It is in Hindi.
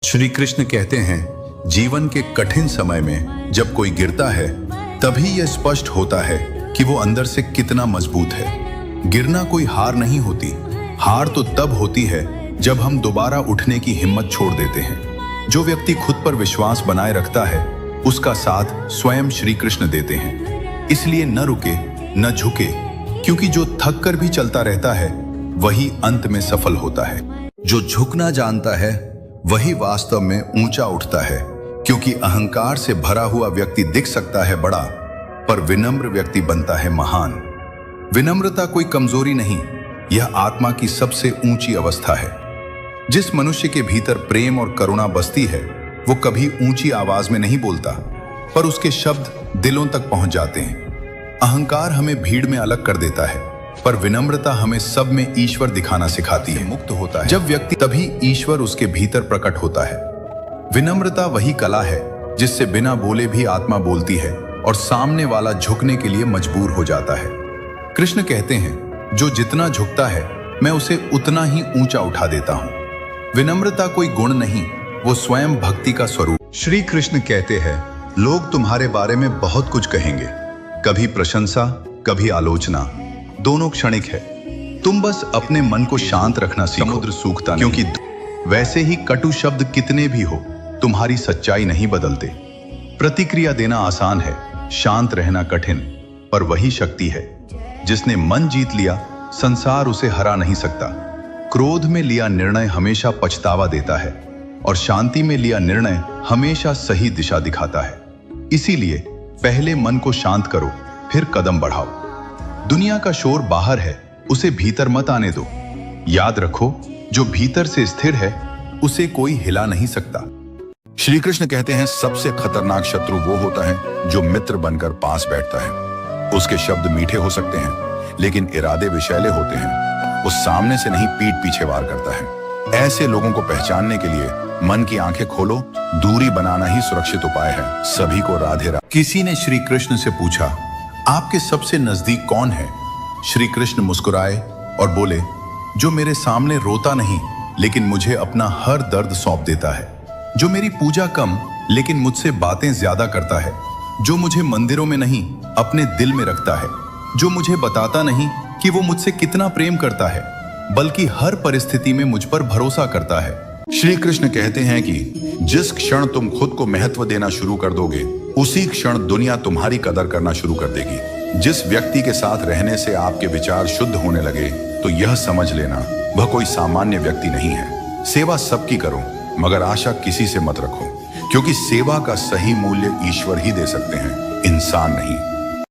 श्री कृष्ण कहते हैं, जीवन के कठिन समय में जब कोई गिरता है तभी यह स्पष्ट होता है कि वो अंदर से कितना मजबूत है। गिरना कोई हार नहीं होती। हार तो तब होती है जब हम दोबारा उठने की हिम्मत छोड़ देते हैं। जो व्यक्ति खुद पर विश्वास बनाए रखता है उसका साथ स्वयं श्री कृष्ण देते हैं। इसलिए न रुके न झुके, क्योंकि जो थक कर भी चलता रहता है वही अंत में सफल होता है। जो झुकना जानता है वही वास्तव में ऊंचा उठता है, क्योंकि अहंकार से भरा हुआ व्यक्ति दिख सकता है बड़ा, पर विनम्र व्यक्ति बनता है महान। विनम्रता कोई कमजोरी नहीं, यह आत्मा की सबसे ऊंची अवस्था है। जिस मनुष्य के भीतर प्रेम और करुणा बसती है वो कभी ऊंची आवाज में नहीं बोलता, पर उसके शब्द दिलों तक पहुंच जाते हैं। अहंकार हमें भीड़ में अलग कर देता है, पर विनम्रता हमें सब में ईश्वर दिखाना सिखाती है। मुक्त होता है जब व्यक्ति, तभी ईश्वर उसके भीतर प्रकट होता है। विनम्रता वही कला है जिससे बिना बोले भी आत्मा बोलती है और सामने वाला झुकने के लिए मजबूर हो जाता है। कृष्ण कहते हैं, जो जितना झुकता है मैं उसे उतना ही ऊंचा उठा देता हूं। विनम्रता कोई गुण नहीं, वो स्वयं भक्ति का स्वरूप। श्री कृष्ण कहते हैं, लोग तुम्हारे बारे में बहुत कुछ कहेंगे, कभी प्रशंसा कभी आलोचना, दोनों क्षणिक है। तुम बस अपने मन को शांत रखना सीखो। समुद्र सूखता नहीं, क्योंकि वैसे ही कटु शब्द कितने भी हो तुम्हारी सच्चाई नहीं बदलते। प्रतिक्रिया देना आसान है, शांत रहना कठिन, पर वही शक्ति है। जिसने मन जीत लिया संसार उसे हरा नहीं सकता। क्रोध में लिया निर्णय हमेशा पछतावा देता है और शांति में लिया निर्णय हमेशा सही दिशा दिखाता है। इसीलिए पहले मन को शांत करो, फिर कदम बढ़ाओ। दुनिया का शोर बाहर है, उसे भीतर मत आने दो। याद रखो, जो भीतर से स्थिर है उसे कोई हिला नहीं सकता। श्री कृष्ण कहते हैं, सबसे खतरनाक शत्रु वो होता है जो मित्र बनकर पास बैठता है। उसके शब्द मीठे हो सकते हैं लेकिन इरादे विषैले होते हैं। वो सामने से नहीं पीठ पीछे वार करता है। ऐसे लोगों को पहचानने के लिए मन की आंखें खोलो। दूरी बनाना ही सुरक्षित उपाय है। सभी को राधे राधे। किसी ने श्री कृष्ण से पूछा, आपके सबसे नजदीक कौन है? श्री कृष्ण मुस्कुराए और बोले, जो मेरे सामने रोता नहीं लेकिन मुझे अपना हर दर्द सौंप देता है। जो मेरी पूजा कम लेकिन मुझसे बातें ज्यादा करता है। जो मुझे मंदिरों में नहीं अपने दिल में रखता है। जो मुझे बताता नहीं कि वो मुझसे कितना प्रेम करता है, बल्कि हर परिस्थिति में मुझ पर भरोसा करता है। श्री कृष्ण कहते हैं कि जिस क्षण तुम खुद को महत्व देना शुरू कर दोगे उसी क्षण दुनिया तुम्हारी कदर करना शुरू कर देगी। जिस व्यक्ति के साथ रहने से आपके विचार शुद्ध होने लगे तो यह समझ लेना वह कोई सामान्य व्यक्ति नहीं है। सेवा सबकी करो मगर आशा किसी से मत रखो, क्योंकि सेवा का सही मूल्य ईश्वर ही दे सकते हैं, इंसान नहीं।